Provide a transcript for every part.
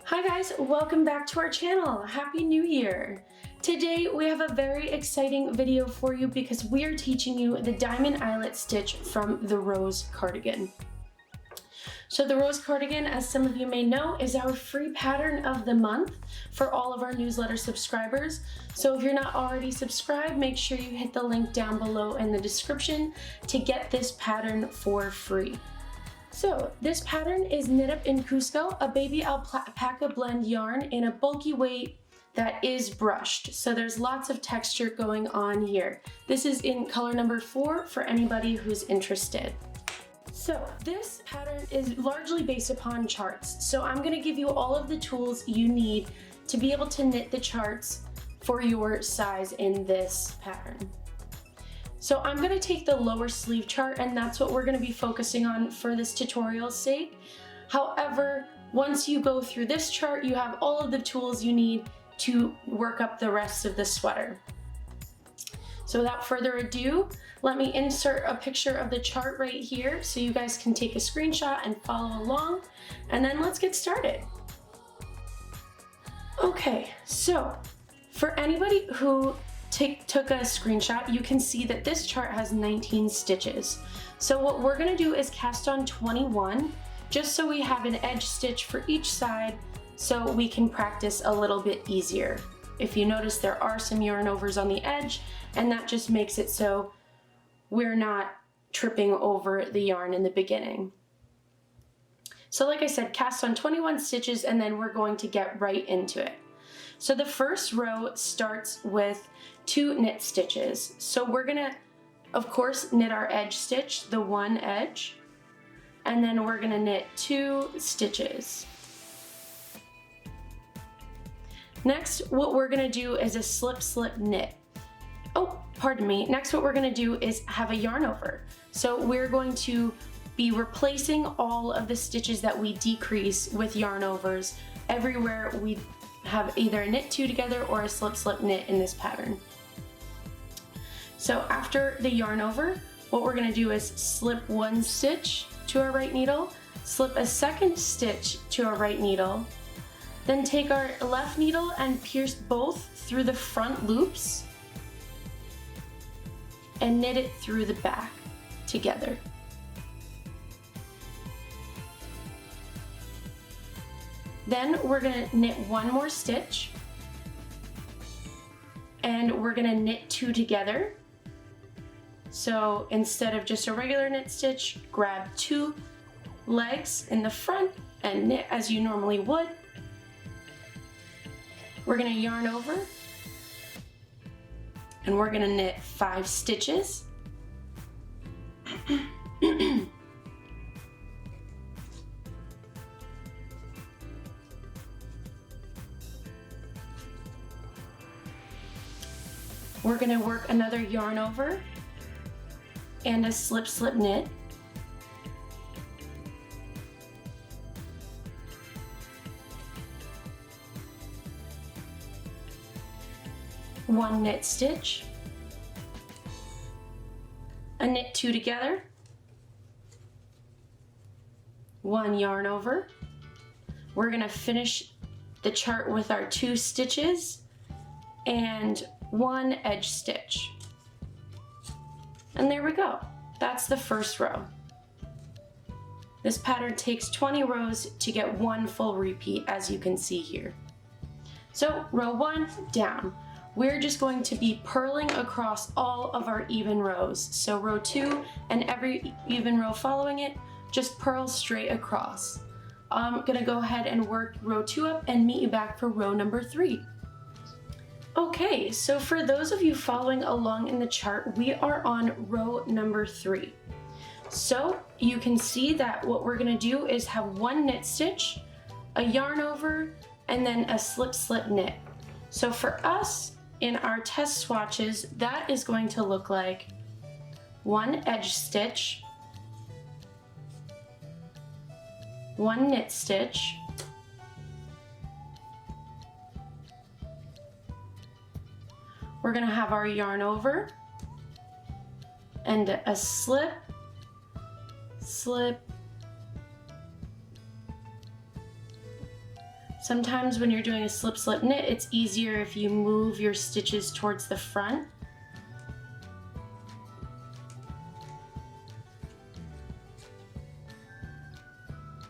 Hi guys, welcome back to our channel. Happy New Year. Today we have a very exciting video for you because we are teaching you the diamond eyelet stitch from the Rose Cardigan. So the Rose Cardigan, as some of you may know, is our free pattern of the month for all of our newsletter subscribers. So if you're not already subscribed, make sure you hit the link down below in the description to get this pattern for free. So this pattern is knit up in Cusco, a baby alpaca blend yarn in a bulky weight that is brushed. So there's lots of texture going on here. This is in color number 4 for anybody who's interested. So this pattern is largely based upon charts. So I'm gonna give you all of the tools you need to be able to knit the charts for your size in this pattern. So I'm gonna take the lower sleeve chart, and that's what we're gonna be focusing on for this tutorial's sake. However, once you go through this chart, you have all of the tools you need to work up the rest of the sweater. So without further ado, let me insert a picture of the chart right here so you guys can take a screenshot and follow along, and then let's get started. Okay, so for anybody who took a screenshot, you can see that this chart has 19 stitches. So what we're gonna do is cast on 21, just so we have an edge stitch for each side so we can practice a little bit easier. If you notice, there are some yarn overs on the edge, and that just makes it so we're not tripping over the yarn in the beginning. So like I said, cast on 21 stitches, and then we're going to get right into it. So the first row starts with 2 knit stitches. So we're gonna, of course, knit our edge stitch, the one edge, and then we're gonna knit 2 stitches. Next, what we're gonna do is a slip slip knit. Oh, pardon me. Next, what we're gonna do is have a yarn over. So we're going to be replacing all of the stitches that we decrease with yarn overs everywhere we have either a knit 2 together or a slip slip knit in this pattern. So after the yarn over, what we're gonna do is slip 1 stitch to our right needle, slip a 2nd stitch to our right needle, then take our left needle and pierce both through the front loops and knit it through the back together. Then we're gonna knit 1 more stitch, and we're gonna knit 2 together. So instead of just a regular knit stitch, grab 2 legs in the front and knit as you normally would. We're gonna yarn over, and we're gonna knit 5 stitches. We're gonna work another yarn over and a slip slip knit. One knit stitch, a knit 2 together, 1 yarn over. We're gonna finish the chart with our 2 stitches and 1 edge stitch. And there we go. That's the first row. This pattern takes 20 rows to get 1 full repeat, as you can see here. So row 1, down. We're just going to be purling across all of our even rows. So row 2 and every even row following it, just purl straight across. I'm gonna go ahead and work row 2 up and meet you back for row number 3. Okay, so for those of you following along in the chart, we are on row number 3. So you can see that what we're gonna do is have 1 knit stitch, a yarn over, and then a slip slip knit. So for us, in our test swatches, that is going to look like 1 edge stitch, 1 knit stitch, we're gonna have our yarn over and a slip, slip, Sometimes when you're doing a slip slip knit, it's easier if you move your stitches towards the front.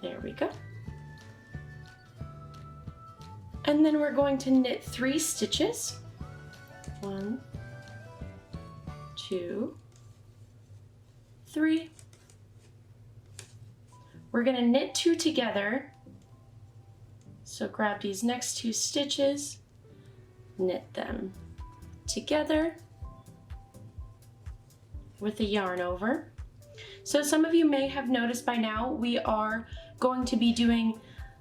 There we go. And then we're going to knit 3 stitches. 1, 2, 3. We're going to knit 2 together. So grab these next 2 stitches, knit them together with a yarn over. So some of you may have noticed by now we are going to be doing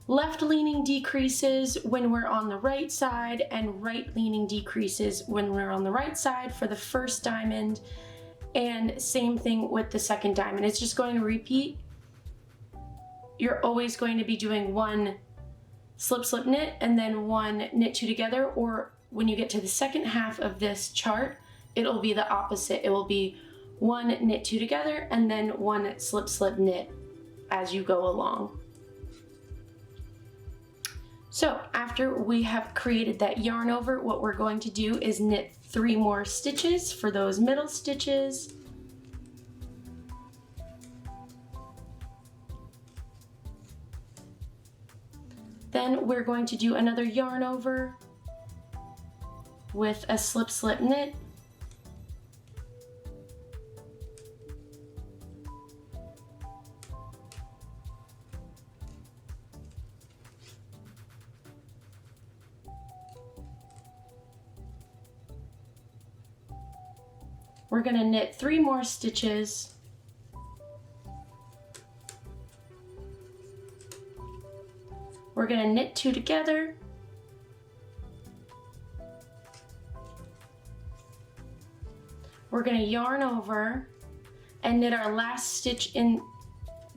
left leaning decreases when we're on the right side and right leaning decreases when we're on the right side for the first diamond, and same thing with the second diamond. It's just going to repeat. You're always going to be doing 1 slip slip knit and then 1 knit 2 together, or when you get to the second half of this chart, it'll be the opposite. It will be 1 knit 2 together and then 1 slip slip knit as you go along. So after we have created that yarn over, what we're going to do is knit 3 more stitches for those middle stitches. Then we're going to do another yarn over with a slip slip knit. We're going to knit 3 more stitches. We're going to knit 2 together. We're going to yarn over and knit our last stitch in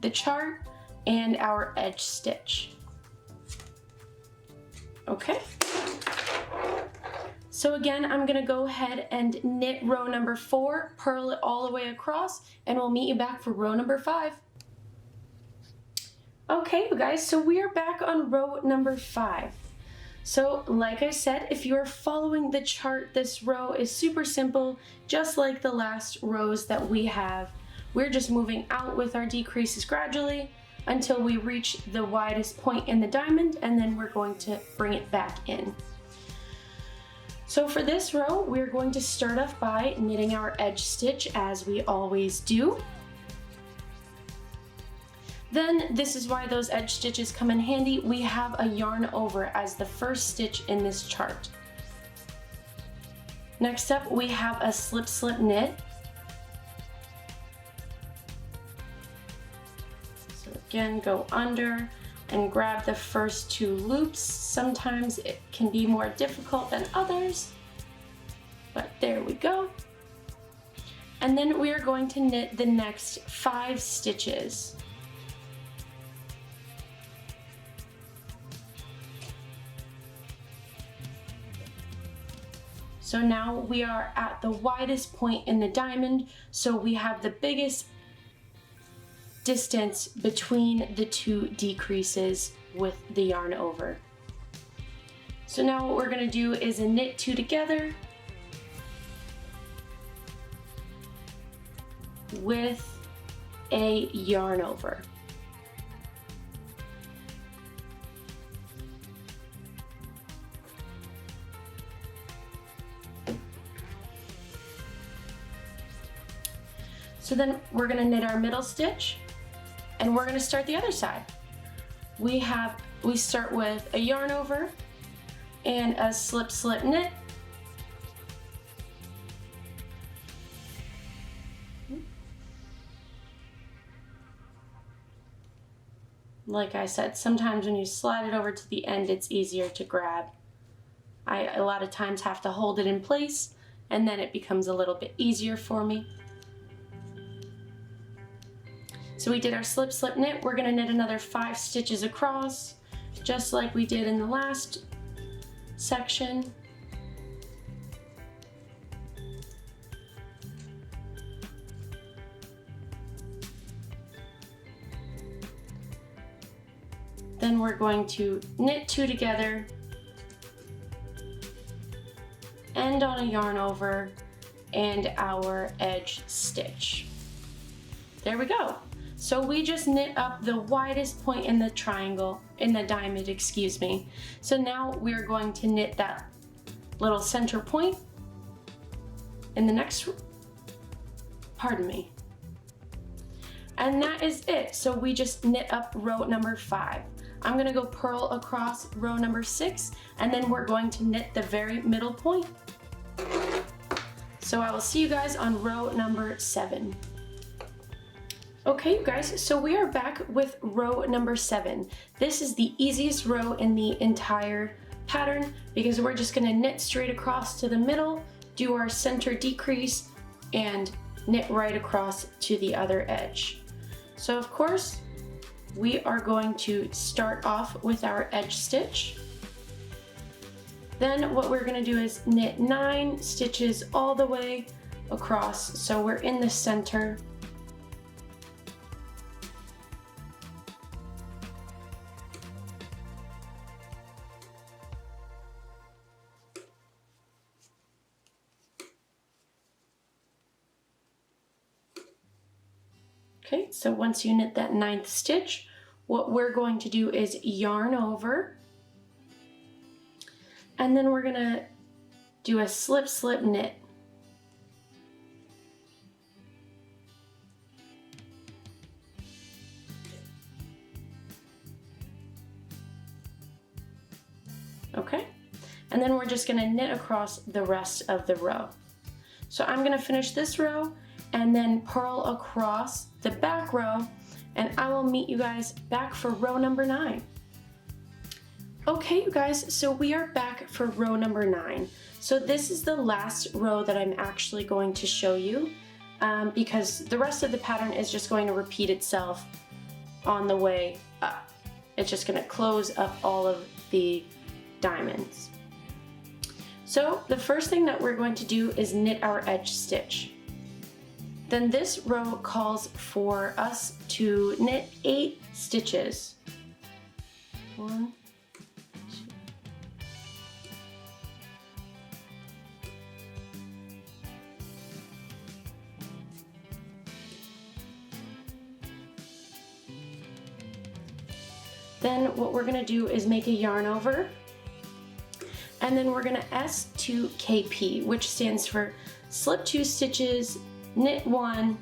the chart and our edge stitch. Okay. So again, I'm going to go ahead and knit row number 4, purl it all the way across, and we'll meet you back for row number 5. Okay, you guys, so we are back on row number 5. So like I said, if you're following the chart, this row is super simple, just like the last rows that we have. We're just moving out with our decreases gradually until we reach the widest point in the diamond, and then we're going to bring it back in. So for this row, we're going to start off by knitting our edge stitch as we always do. Then this is why those edge stitches come in handy. We have a yarn over as the first stitch in this chart. Next up, we have a slip slip knit. So again, go under and grab the first 2 loops. Sometimes it can be more difficult than others, but there we go. And then we are going to knit the next 5 stitches. So now we are at the widest point in the diamond, so we have the biggest distance between the 2 decreases with the yarn over. So now what we're going to do is a knit 2 together with a yarn over. So then we're going to knit our middle stitch, and we're going to start the other side. We start with a yarn over and a slip slip knit. Like I said, sometimes when you slide it over to the end, it's easier to grab. I a lot of times have to hold it in place, and then it becomes a little bit easier for me. So we did our slip slip knit. We're going to knit another 5 stitches across, just like we did in the last section. Then we're going to knit 2 together, end on a yarn over, and our edge stitch. There we go. So we just knit up the widest point in the triangle, in the diamond, excuse me. So now we're going to knit that little center point in the next, pardon me. And that is it. So we just knit up row number 5. I'm gonna go purl across row number 6, and then we're going to knit the very middle point. So I will see you guys on row number 7. Okay, you guys, so we are back with row number 7. This is the easiest row in the entire pattern because we're just gonna knit straight across to the middle, do our center decrease, and knit right across to the other edge. So of course, we are going to start off with our edge stitch. Then what we're gonna do is knit 9 stitches all the way across. So we're in the center. Okay, so once you knit that 9th stitch, what we're going to do is yarn over, and then we're gonna do a slip slip knit. Okay, and then we're just gonna knit across the rest of the row. So I'm gonna finish this row and then purl across the back row, and I will meet you guys back for row number 9. Okay, you guys, so we are back for row number 9. So this is the last row that I'm actually going to show you because the rest of the pattern is just going to repeat itself on the way up. It's just gonna close up all of the diamonds. So the first thing that we're going to do is knit our edge stitch. Then this row calls for us to knit 8 stitches. 1, 2. Then what we're gonna do is make a yarn over, and then we're gonna S2KP, which stands for slip 2 stitches, knit 1,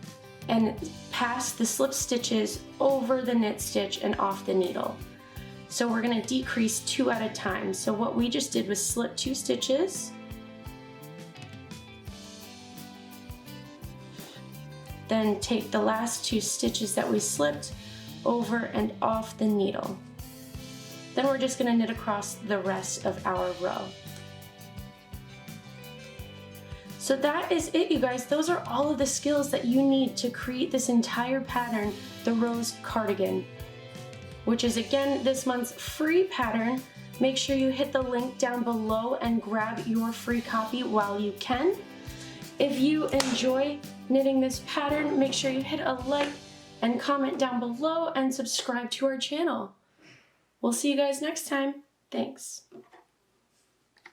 and pass the slip stitches over the knit stitch and off the needle. So we're gonna decrease 2 at a time. So what we just did was slip 2 stitches, then take the last 2 stitches that we slipped over and off the needle. Then we're just gonna knit across the rest of our row. So that is it, you guys. Those are all of the skills that you need to create this entire pattern, the Rose Cardigan, which is again this month's free pattern. Make sure you hit the link down below and grab your free copy while you can. If you enjoy knitting this pattern, make sure you hit a like and comment down below and subscribe to our channel. We'll see you guys next time. Thanks.